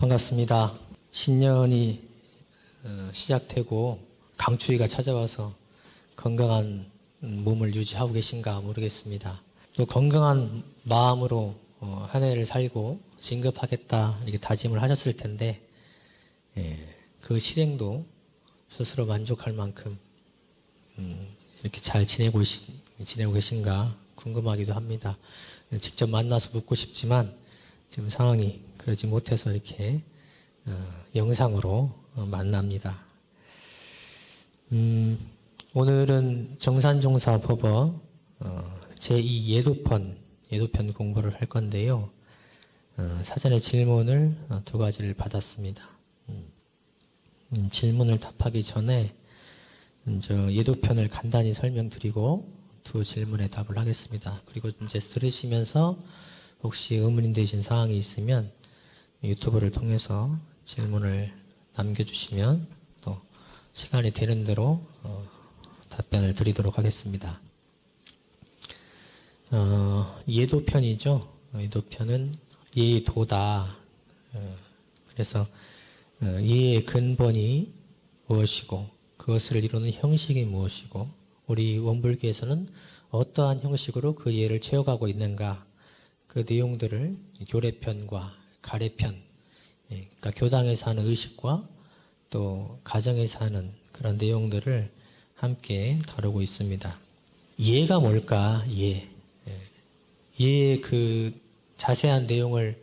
반갑습니다. 신년이 시작되고 강추위가 찾아와서 건강한 몸을 유지하고 계신가 모르겠습니다. 또 건강한 마음으로 한 해를 살고 진급하겠다 이렇게 다짐을 하셨을 텐데 그 실행도 스스로 만족할 만큼 이렇게 잘 지내고 계신가 궁금하기도 합니다. 직접 만나서 묻고 싶지만 지금 상황이 그러지 못해서 이렇게 영상으로 만납니다. 오늘은 정산종사법어 제2 예도편 공부를 할 건데요. 사전에 질문을 두 가지를 받았습니다. 질문을 답하기 전에 먼저 예도편을 간단히 설명드리고 두 질문에 답을 하겠습니다. 그리고 이제 들으시면서 혹시 의문이 되신 사항이 있으면 유튜브를 통해서 질문을 남겨주시면 또 시간이 되는 대로 답변을 드리도록 하겠습니다. 예도편이죠. 예도편은 예도다. 그래서 예의 근본이 무엇이고 그것을 이루는 형식이 무엇이고 우리 원불교에서는 어떠한 형식으로 그 예를 채워가고 있는가 그 내용들을 교례편과 가례편 그러니까 교당에서 하는 의식과 또 가정에서 하는 그런 내용들을 함께 다루고 있습니다. 예가 뭘까? 예의 그 자세한 내용을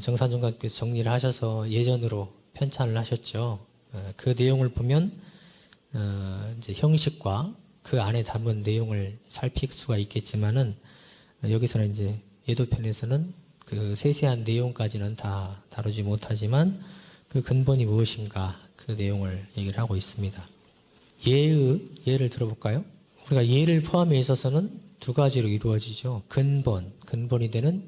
정산종가께서 정리를 하셔서 예전으로 편찬을 하셨죠. 그 내용을 보면 이제 형식과 그 안에 담은 내용을 살필 수가 있겠지만은 여기서는 이제 예도편에서는 그 세세한 내용까지는 다 다루지 못하지만 그 근본이 무엇인가 그 내용을 얘기를 하고 있습니다. 예를 들어볼까요? 우리가 예를 포함해 있어서는 두 가지로 이루어지죠. 근본이 되는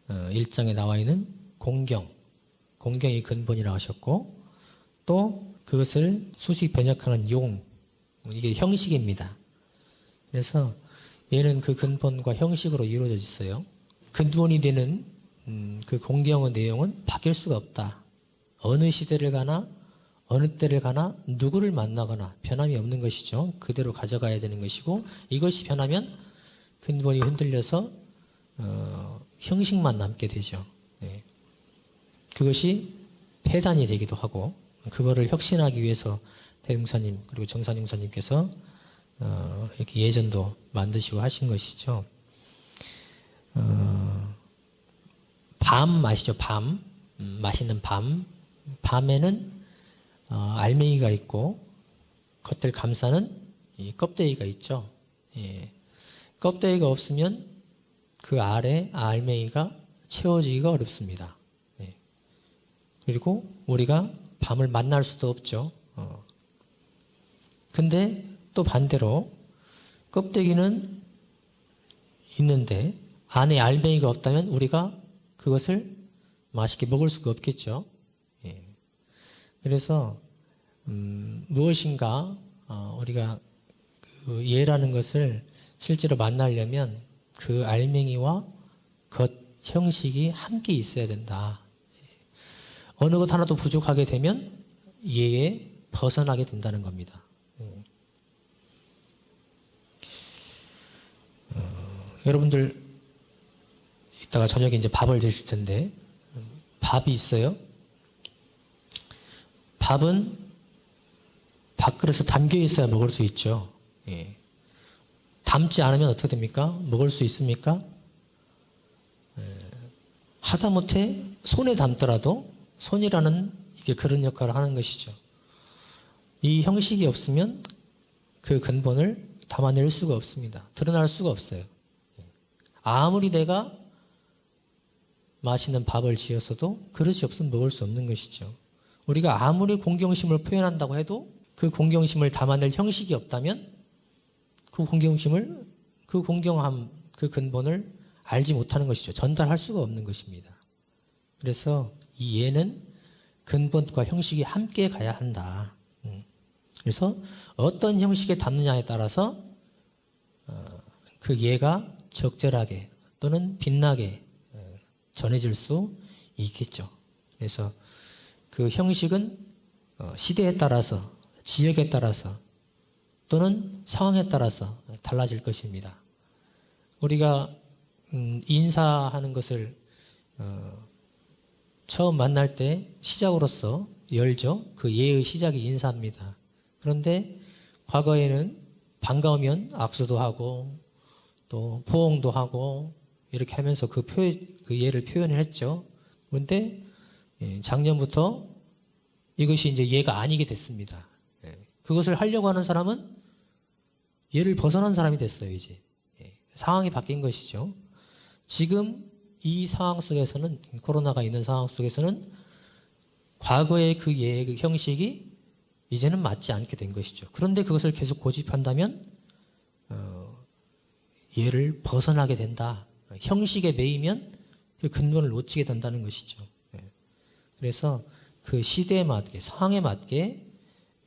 1장에 나와 있는 공경이 근본이라고 하셨고 또 그것을 수식 번역하는 용 이게 형식입니다. 그래서 얘는 그 근본과 형식으로 이루어져 있어요. 근본이 되는 그 공경의 내용은 바뀔 수가 없다. 어느 시대를 가나 어느 때를 가나 누구를 만나거나 변함이 없는 것이죠. 그대로 가져가야 되는 것이고 이것이 변하면 근본이 흔들려서 형식만 남게 되죠. 그것이 폐단이 되기도 하고 그거를 혁신하기 위해서 대중사님 그리고 정산용사님께서 이렇게 예전도 만드시고 하신 것이죠. 밤 아시죠? 밤 맛있는 밤 밤에는 알맹이가 있고 겉을 감싸는 이 껍데기가 있죠. 껍데기가 없으면 그 아래 알맹이가 채워지기가 어렵습니다. 그리고 우리가 밤을 만날 수도 없죠. 근데 또 반대로 껍데기는 있는데 안에 알맹이가 없다면 우리가 그것을 맛있게 먹을 수가 없겠죠. 그래서 무엇인가 우리가 그 예라는 것을 실제로 만나려면 그 알맹이와 겉 형식이 함께 있어야 된다. 어느 것 하나도 부족하게 되면 예에 벗어나게 된다는 겁니다. 여러분들 이따가 저녁에 이제 밥을 드실 텐데 밥이 있어요. 밥은 밥그릇에 담겨 있어야 먹을 수 있죠. 담지 않으면 어떻게 됩니까? 먹을 수 있습니까? 하다못해 손에 담더라도 손이라는 이게 그런 역할을 하는 것이죠. 이 형식이 없으면 그 근본을 담아낼 수가 없습니다. 드러날 수가 없어요. 아무리 내가 맛있는 밥을 지었어도 그릇이 없으면 먹을 수 없는 것이죠. 우리가 아무리 공경심을 표현한다고 해도 그 공경심을 담아낼 형식이 없다면 그 공경심을 그 공경함 그 근본을 알지 못하는 것이죠. 전달할 수가 없는 것입니다. 그래서 이 예는 근본과 형식이 함께 가야 한다. 그래서 어떤 형식에 담느냐에 따라서 그 예가 적절하게 또는 빛나게 전해질 수 있겠죠. 그래서 그 형식은 시대에 따라서, 지역에 따라서 또는 상황에 따라서 달라질 것입니다. 우리가 인사하는 것을 처음 만날 때 시작으로서 열죠. 그 예의 시작이 인사입니다. 그런데 과거에는 반가우면 악수도 하고 또 포옹도 하고 이렇게 하면서 그 예를 표현을 했죠. 그런데 작년부터 이것이 이제 예가 아니게 됐습니다. 그것을 하려고 하는 사람은 예를 벗어난 사람이 됐어요, 이제. 상황이 바뀐 것이죠. 지금 이 상황 속에서는, 코로나가 있는 상황 속에서는 과거의 그 예의 그 형식이 이제는 맞지 않게 된 것이죠. 그런데 그것을 계속 고집한다면 예를 벗어나게 된다. 형식에 매이면 그 근본을 놓치게 된다는 것이죠. 그래서 그 시대에 맞게, 상황에 맞게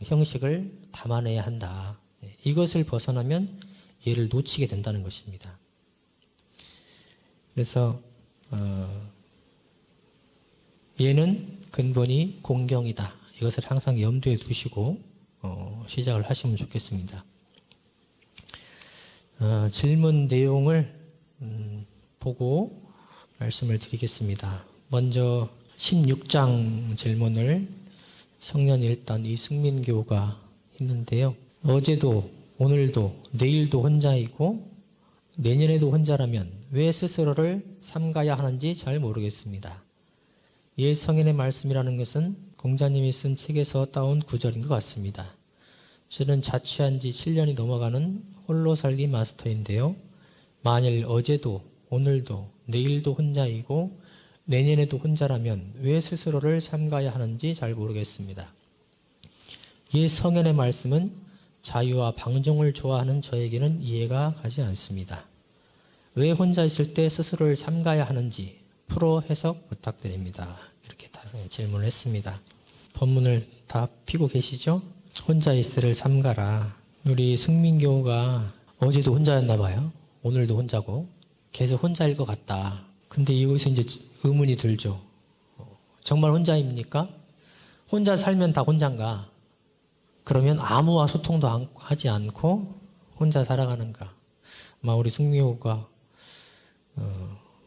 형식을 담아내야 한다. 이것을 벗어나면 예를 놓치게 된다는 것입니다. 그래서 예는 근본이 공경이다. 이것을 항상 염두에 두시고 시작을 하시면 좋겠습니다. 질문 내용을 보고 말씀을 드리겠습니다. 먼저 16장 질문을 청년 일단 이승민교가 했는데요. 어제도 오늘도 내일도 혼자이고 내년에도 혼자라면 왜 스스로를 삼가야 하는지 잘 모르겠습니다. 옛 성인의 말씀이라는 것은 공자님이 쓴 책에서 따온 구절인 것 같습니다. 저는 자취한 지 7년이 넘어가는 홀로 살기 마스터인데요. 만일 어제도 오늘도 내일도 혼자이고 내년에도 혼자라면 왜 스스로를 삼가야 하는지 잘 모르겠습니다. 옛 성인의 말씀은 자유와 방종을 좋아하는 저에게는 이해가 가지 않습니다. 왜 혼자 있을 때 스스로를 삼가야 하는지 풀어 해석 부탁드립니다. 이렇게 질문을 했습니다. 본문을 다 피고 계시죠? 혼자 있을을 삼가라. 우리 승민교가 어제도 혼자였나 봐요. 오늘도 혼자고 계속 혼자일 것 같다. 근데 이것에 이제 의문이 들죠. 정말 혼자입니까? 혼자 살면 다 혼자인가? 그러면 아무와 소통도 하지 않고 혼자 살아가는가? 아마 우리 승미호가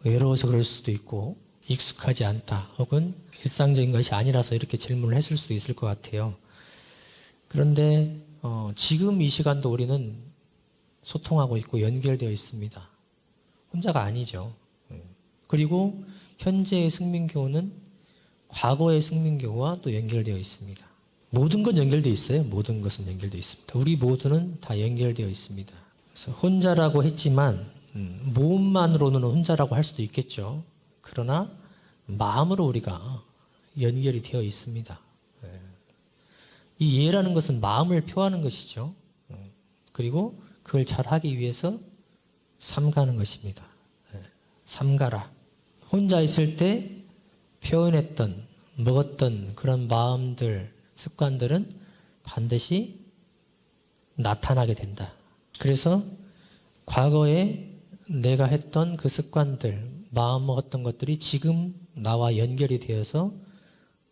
외로워서 그럴 수도 있고 익숙하지 않다 혹은 일상적인 것이 아니라서 이렇게 질문을 했을 수도 있을 것 같아요. 그런데 지금 이 시간도 우리는 소통하고 있고 연결되어 있습니다. 혼자가 아니죠. 그리고 현재의 승민교는 과거의 승민교와 또 연결되어 있습니다. 모든 건 연결되어 있어요. 모든 것은 연결되어 있습니다. 우리 모두는 다 연결되어 있습니다. 그래서 혼자라고 했지만 몸만으로는 혼자라고 할 수도 있겠죠. 그러나 마음으로 우리가 연결이 되어 있습니다. 이 예라는 것은 마음을 표하는 것이죠. 그리고 그걸 잘하기 위해서 삼가는 것입니다. 삼가라. 혼자 있을 때 표현했던, 먹었던 그런 마음들, 습관들은 반드시 나타나게 된다. 그래서 과거에 내가 했던 그 습관들, 마음 먹었던 것들이 지금 나와 연결이 되어서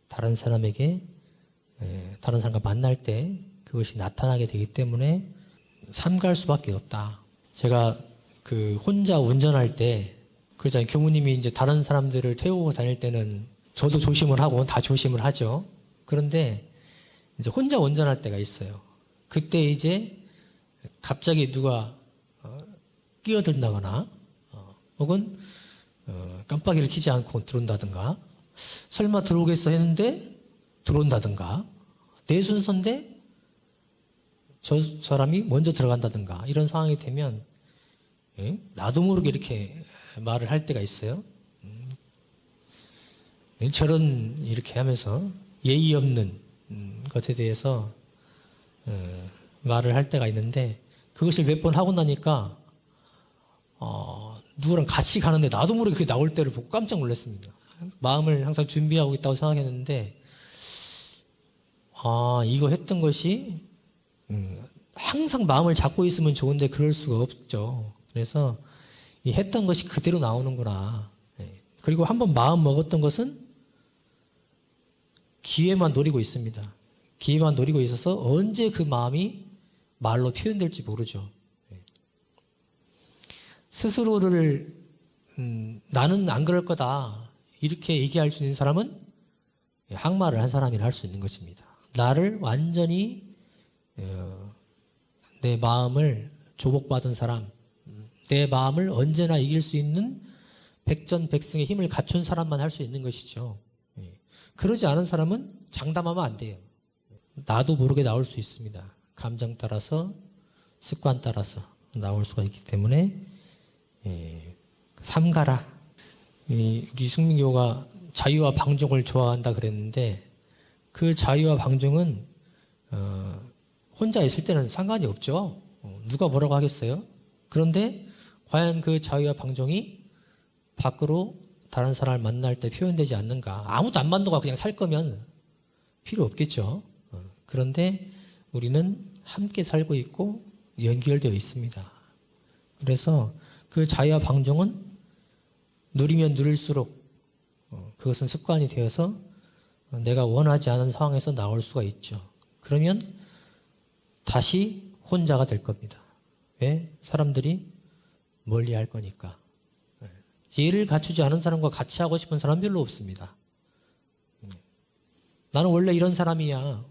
다른 사람에게, 다른 사람과 만날 때 그것이 나타나게 되기 때문에 삼갈 수밖에 없다. 제가 그 혼자 운전할 때, 그러잖아요. 교무님이 이제 다른 사람들을 태우고 다닐 때는 저도 조심을 하고 다 조심을 하죠. 그런데 이제 혼자 운전할 때가 있어요. 그때 이제 갑자기 누가 끼어든다거나 혹은 깜빡이를 켜지 않고 들어온다든가 설마 들어오겠어 했는데 들어온다든가 내 순서인데 저 사람이 먼저 들어간다든가 이런 상황이 되면 나도 모르게 이렇게 말을 할 때가 있어요. 저런 이렇게 하면서 예의 없는 것에 대해서 말을 할 때가 있는데 그것을 몇 번 하고 나니까 누구랑 같이 가는데 나도 모르게 그게 나올 때를 보고 깜짝 놀랐습니다. 마음을 항상 준비하고 있다고 생각했는데 이거 했던 것이 항상 마음을 잡고 있으면 좋은데 그럴 수가 없죠. 그래서 이 했던 것이 그대로 나오는구나. 그리고 한번 마음 먹었던 것은 기회만 노리고 있습니다. 기회만 노리고 있어서 언제 그 마음이 말로 표현될지 모르죠. 스스로를 나는 안 그럴 거다 이렇게 얘기할 수 있는 사람은 항마를 한 사람이라 할 수 있는 것입니다. 나를 완전히 내 마음을 조복받은 사람, 내 마음을 언제나 이길 수 있는 백전백승의 힘을 갖춘 사람만 할 수 있는 것이죠. 그러지 않은 사람은 장담하면 안 돼요. 나도 모르게 나올 수 있습니다. 감정 따라서, 습관 따라서 나올 수가 있기 때문에 삼가라. 우리 승민교가 자유와 방종을 좋아한다 그랬는데 그 자유와 방종은 혼자 있을 때는 상관이 없죠. 누가 뭐라고 하겠어요? 그런데 과연 그 자유와 방종이 밖으로 다른 사람을 만날 때 표현되지 않는가? 아무도 안 만나고 그냥 살 거면 필요 없겠죠. 그런데 우리는 함께 살고 있고 연결되어 있습니다. 그래서 그 자유와 방종은 누리면 누릴수록 그것은 습관이 되어서 내가 원하지 않은 상황에서 나올 수가 있죠. 그러면 다시 혼자가 될 겁니다. 왜? 사람들이 멀리할 거니까. 예를 갖추지 않은 사람과 같이 하고 싶은 사람 별로 없습니다. 나는 원래 이런 사람이야.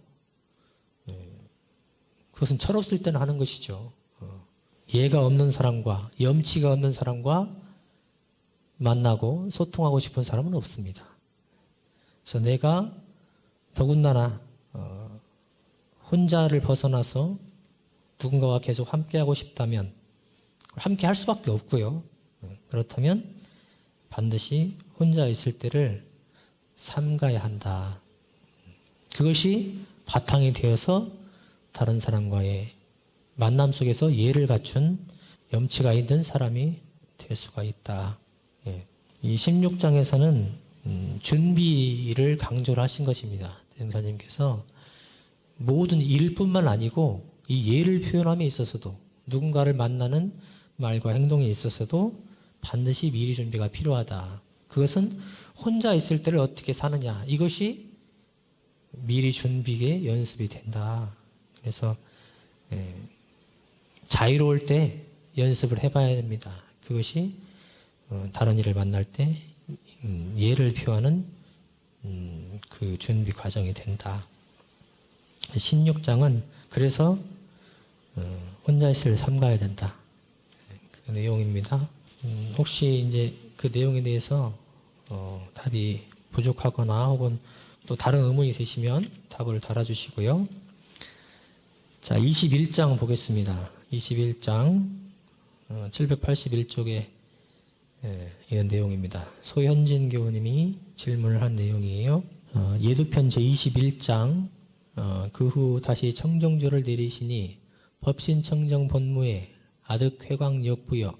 그것은 철없을 때는 하는 것이죠. 예가 없는 사람과 염치가 없는 사람과 만나고 소통하고 싶은 사람은 없습니다. 그래서 내가 더군다나 혼자를 벗어나서 누군가와 계속 함께하고 싶다면 함께 할 수밖에 없고요. 그렇다면 반드시 혼자 있을 때를 삼가야 한다. 그것이 바탕이 되어서 다른 사람과의 만남 속에서 예를 갖춘 염치가 있는 사람이 될 수가 있다. 이 16장에서는 준비를 강조를 하신 것입니다. 대성사님께서 모든 일뿐만 아니고 이 예를 표현함에 있어서도 누군가를 만나는 말과 행동에 있어서도 반드시 미리 준비가 필요하다. 그것은 혼자 있을 때를 어떻게 사느냐. 이것이 미리 준비의 연습이 된다. 그래서 자유로울 때 연습을 해봐야 됩니다. 그것이 다른 일을 만날 때 예를 표하는 그 준비 과정이 된다. 16장은 그래서 혼자 있을 때 삼가야 된다. 그 내용입니다. 혹시 이제 그 내용에 대해서 답이 부족하거나 혹은 또 다른 의문이 되시면 답을 달아주시고요. 자, 21장 보겠습니다. 21장 781쪽에 이런 내용입니다. 소현진 교우님이 질문을 한 내용이에요. 예두편 제21장 그 후 다시 청정조를 내리시니 법신 청정 본무에 아득 회광 역부역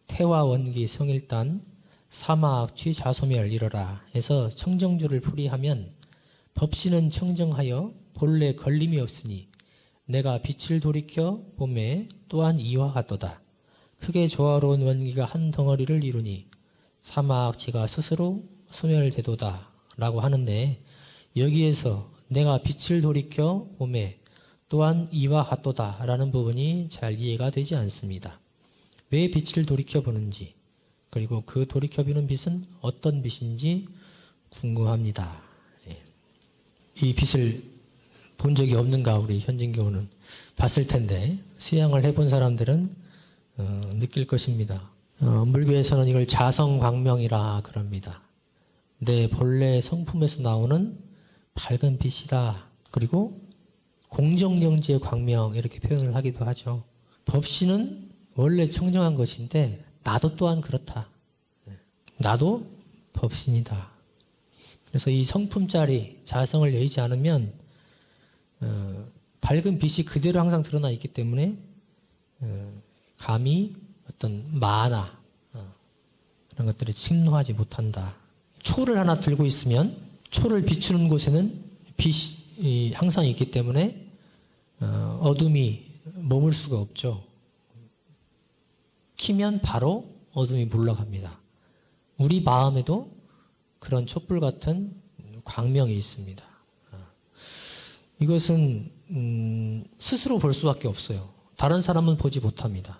태화 원기 성일단 사막 취 자소멸 이러라 해서 청정조를 풀이하면 법신은 청정하여 본래 걸림이 없으니 내가 빛을 돌이켜 봄에 또한 이와 같도다. 크게 조화로운 원기가 한 덩어리를 이루니 사막지가 스스로 소멸되도다 라고 하는데 여기에서 내가 빛을 돌이켜 봄에 또한 이와 같도다 라는 부분이 잘 이해가 되지 않습니다. 왜 빛을 돌이켜 보는지 그리고 그 돌이켜 보는 빛은 어떤 빛인지 궁금합니다. 이 빛을 본 적이 없는가 우리 현진 교우는 봤을 텐데 수양을 해본 사람들은 느낄 것입니다. 물교에서는 이걸 자성광명이라 그럽니다. 내 본래 성품에서 나오는 밝은 빛이다. 그리고 공정영지의 광명 이렇게 표현을 하기도 하죠. 법신은 원래 청정한 것인데 나도 또한 그렇다. 나도 법신이다. 그래서 이 성품짜리 자성을 내지 않으면 밝은 빛이 그대로 항상 드러나 있기 때문에 감히 어떤 마나 그런 것들을 침노하지 못한다. 초를 하나 들고 있으면 초를 비추는 곳에는 빛이 항상 있기 때문에 어둠이 머물 수가 없죠. 키면 바로 어둠이 물러갑니다. 우리 마음에도 그런 촛불 같은 광명이 있습니다. 이것은 스스로 볼 수밖에 없어요. 다른 사람은 보지 못합니다.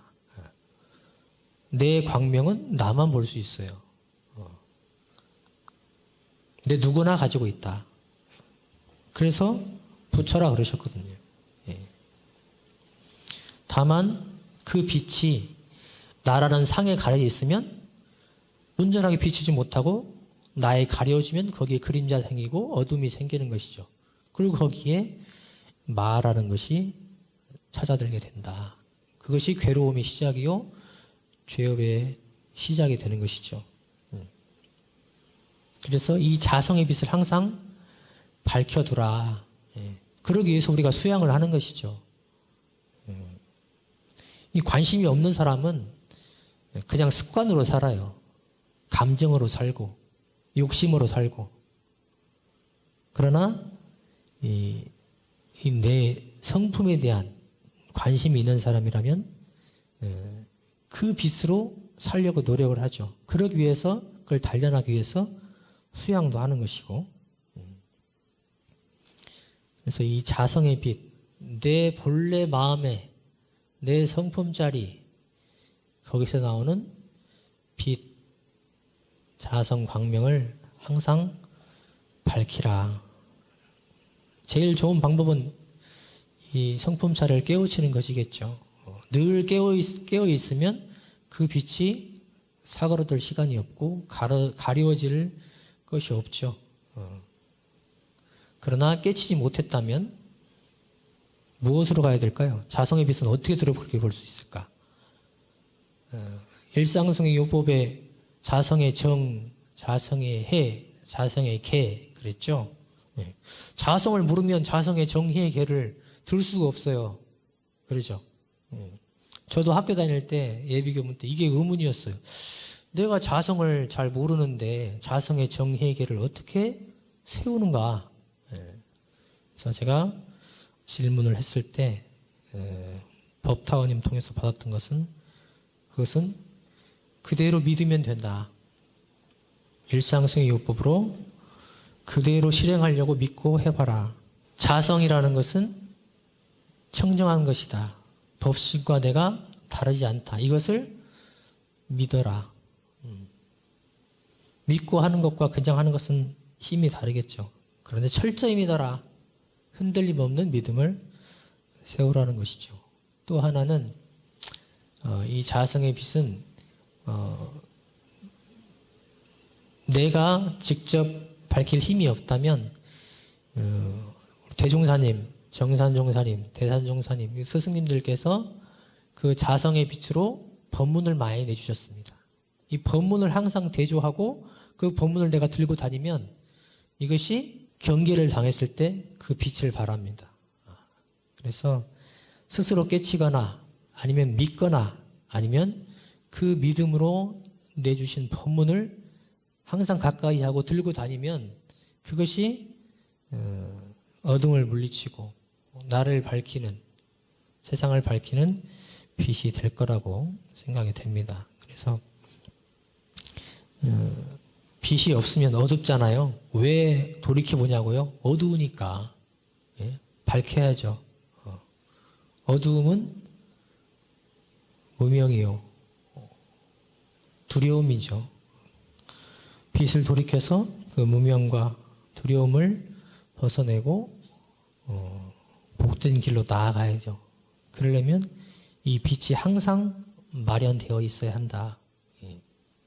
내 광명은 나만 볼 수 있어요. 내 누구나 가지고 있다. 그래서 부처라 그러셨거든요. 예. 다만 그 빛이 나라는 상에 가려져 있으면 온전하게 비추지 못하고 나에 가려지면 거기에 그림자 생기고 어둠이 생기는 것이죠. 그리고 거기에 마라는 것이 찾아들게 된다. 그것이 괴로움의 시작이요 죄업의 시작이 되는 것이죠. 그래서 이 자성의 빛을 항상 밝혀두라. 그러기 위해서 우리가 수양을 하는 것이죠. 이 관심이 없는 사람은 그냥 습관으로 살아요. 감정으로 살고 욕심으로 살고. 그러나 내 성품에 대한 관심이 있는 사람이라면 그 빛으로 살려고 노력을 하죠. 그러기 위해서 그걸 단련하기 위해서 수양도 하는 것이고. 그래서 이 자성의 빛, 내 본래 마음에 내 성품자리 거기서 나오는 빛, 자성 광명을 항상 밝히라. 제일 좋은 방법은 이 성품차를 깨우치는 것이겠죠. 늘 깨어 있으면 그 빛이 사그러들 시간이 없고 가려워질 것이 없죠. 그러나 깨치지 못했다면 무엇으로 가야 될까요? 자성의 빛은 어떻게 들어보게 볼 수 있을까? 일상성의 요법에 자성의 정, 자성의 해, 자성의 개 그랬죠. 자성을 모르면 자성의 정, 해, 개를 들 수가 없어요. 그러죠. 저도 학교 다닐 때 예비교문 때 이게 의문이었어요. 내가 자성을 잘 모르는데 자성의 정, 해, 개를 어떻게 세우는가? 그래서 제가 질문을 했을 때 법타원님 통해서 받았던 것은 그것은 그대로 믿으면 된다. 일상성의 요법으로 그대로 실행하려고 믿고 해봐라. 자성이라는 것은 청정한 것이다. 법신과 내가 다르지 않다. 이것을 믿어라. 믿고 하는 것과 그냥 하는 것은 힘이 다르겠죠. 그런데 철저히 믿어라. 흔들림 없는 믿음을 세우라는 것이죠. 또 하나는 이 자성의 빛은 내가 직접 밝힐 힘이 없다면 대종사님, 정산종사님, 대산종사님, 스승님들께서 그 자성의 빛으로 법문을 많이 내주셨습니다. 이 법문을 항상 대조하고 그 법문을 내가 들고 다니면 이것이 경계를 당했을 때 그 빛을 발합니다. 그래서 스스로 깨치거나 아니면 믿거나 아니면 그 믿음으로 내주신 법문을 항상 가까이 하고 들고 다니면 그것이 어둠을 물리치고 나를 밝히는, 세상을 밝히는 빛이 될 거라고 생각이 됩니다. 그래서 빛이 없으면 어둡잖아요. 왜 돌이켜보냐고요? 어두우니까. 예? 밝혀야죠. 어두움은 무명이요. 두려움이죠. 빛을 돌이켜서 그 무명과 두려움을 벗어내고 복된 길로 나아가야죠. 그러려면 이 빛이 항상 마련되어 있어야 한다.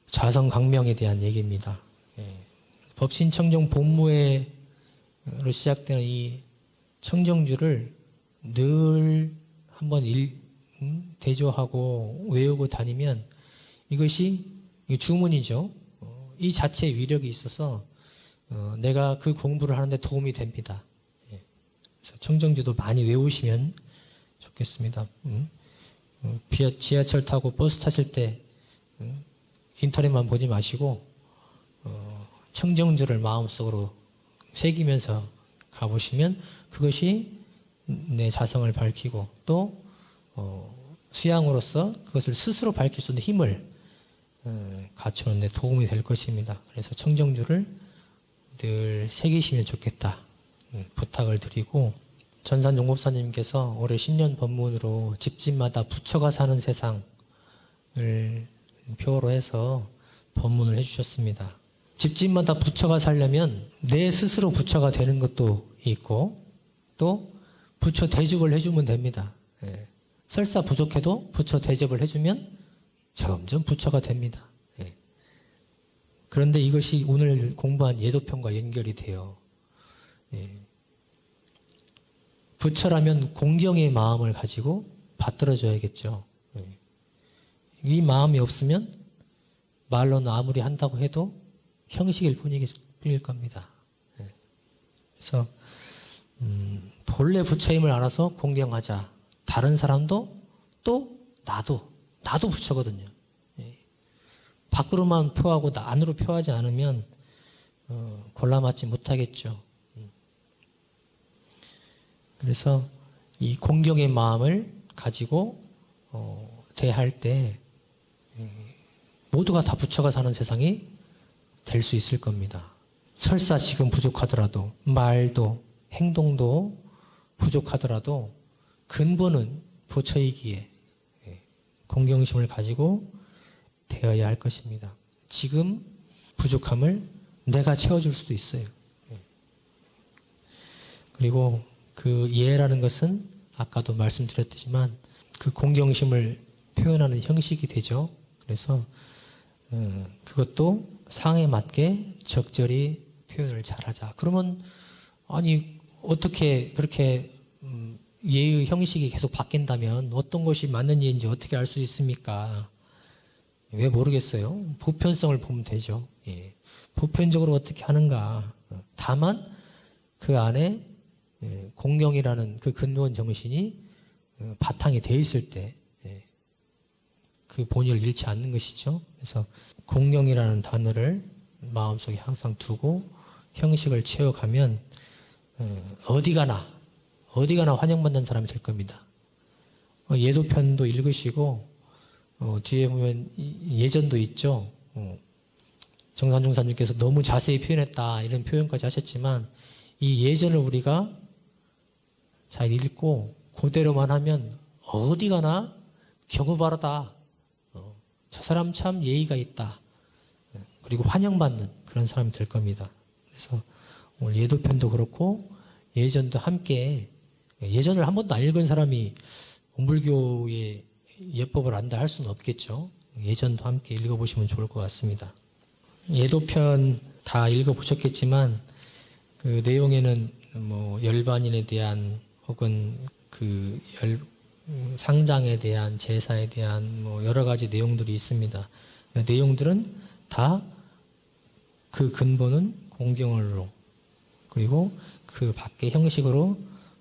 자성 광명에 대한 얘기입니다. 법신청정 본무회로 시작되는 이 청정주를 늘 한번 대조하고 외우고 다니면 이것이 주문이죠. 이 자체의 위력이 있어서 내가 그 공부를 하는데 도움이 됩니다. 그래서 청정주도 많이 외우시면 좋겠습니다. 지하철 타고 버스 타실 때 인터넷만 보지 마시고 청정주를 마음속으로 새기면서 가보시면 그것이 내 자성을 밝히고 또 수양으로서 그것을 스스로 밝힐 수 있는 힘을 갖추는 데 도움이 될 것입니다. 그래서 청정주를 늘 새기시면 좋겠다 부탁을 드리고 전산용 목사님께서 올해 신년 법문으로 집집마다 부처가 사는 세상을 표어로 해서 법문을 해주셨습니다. 집집마다 부처가 살려면 내 스스로 부처가 되는 것도 있고 또 부처 대접을 해주면 됩니다. 예. 설사 부족해도 부처 대접을 해주면 점점 부처가 됩니다. 예. 그런데 이것이 오늘 공부한 예도편과 연결이 돼요. 예. 부처라면 공경의 마음을 가지고 받들어줘야겠죠. 예. 이 마음이 없으면 말로는 아무리 한다고 해도 형식일 뿐일 겁니다. 예. 그래서 본래 부처임을 알아서 공경하자. 다른 사람도 또 나도 부처거든요. 예. 밖으로만 표하고 안으로 표하지 않으면 골라맞지 못하겠죠. 그래서 이 공경의 마음을 가지고 대할 때 모두가 다 부처가 사는 세상이 될 수 있을 겁니다. 설사 지금 부족하더라도 말도 행동도 부족하더라도 근본은 부처이기에 공경심을 가지고 되어야 할 것입니다. 지금 부족함을 내가 채워줄 수도 있어요. 그리고 그 예라는 것은 아까도 말씀드렸지만 그 공경심을 표현하는 형식이 되죠. 그래서 그것도 상에 맞게 적절히 표현을 잘하자. 그러면 아니 어떻게 그렇게 예의 형식이 계속 바뀐다면 어떤 것이 맞는 예인지 어떻게 알 수 있습니까? 왜 모르겠어요? 보편성을 보면 되죠. 예. 보편적으로 어떻게 하는가. 다만 그 안에 공경이라는 그 근원 정신이 바탕이 돼 있을 때 그 본의를 잃지 않는 것이죠. 그래서 공경이라는 단어를 마음속에 항상 두고 형식을 채워가면 어디 가나 환영받는 사람이 될 겁니다. 예도편도 읽으시고 뒤에 보면 예전도 있죠. 정산중사님께서 너무 자세히 표현했다 이런 표현까지 하셨지만 이 예전을 우리가 잘 읽고 그대로만 하면 어디 가나 경우바르다. 저 사람 참 예의가 있다. 그리고 환영받는 그런 사람이 될 겁니다. 그래서 오늘 예도편도 그렇고 예전도 함께 예전을 한 번도 안 읽은 사람이 온불교의 예법을 안다 할 수는 없겠죠. 예전도 함께 읽어보시면 좋을 것 같습니다. 예도편 다 읽어보셨겠지만 그 내용에는 뭐 열반인에 대한 혹은 그 상장에 대한 제사에 대한 뭐 여러 가지 내용들이 있습니다. 내용들은 다 그 근본은 공경으로 그리고 그 밖의 형식으로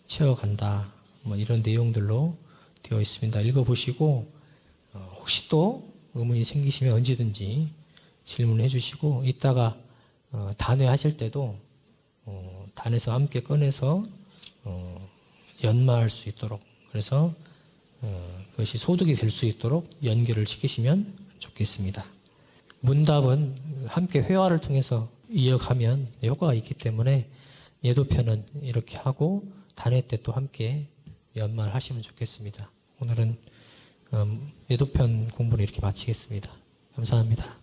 채워간다. 뭐 이런 내용들로 되어 있습니다. 읽어보시고 혹시 또 의문이 생기시면 언제든지 질문해 주시고 이따가 단회 하실 때도 단에서 함께 꺼내서 연마할 수 있도록 그래서 그것이 소득이 될 수 있도록 연결을 시키시면 좋겠습니다. 문답은 함께 회화를 통해서 이어가면 효과가 있기 때문에 예도편은 이렇게 하고 단회 때 또 함께 연마를 하시면 좋겠습니다. 오늘은 예도편 공부를 이렇게 마치겠습니다. 감사합니다.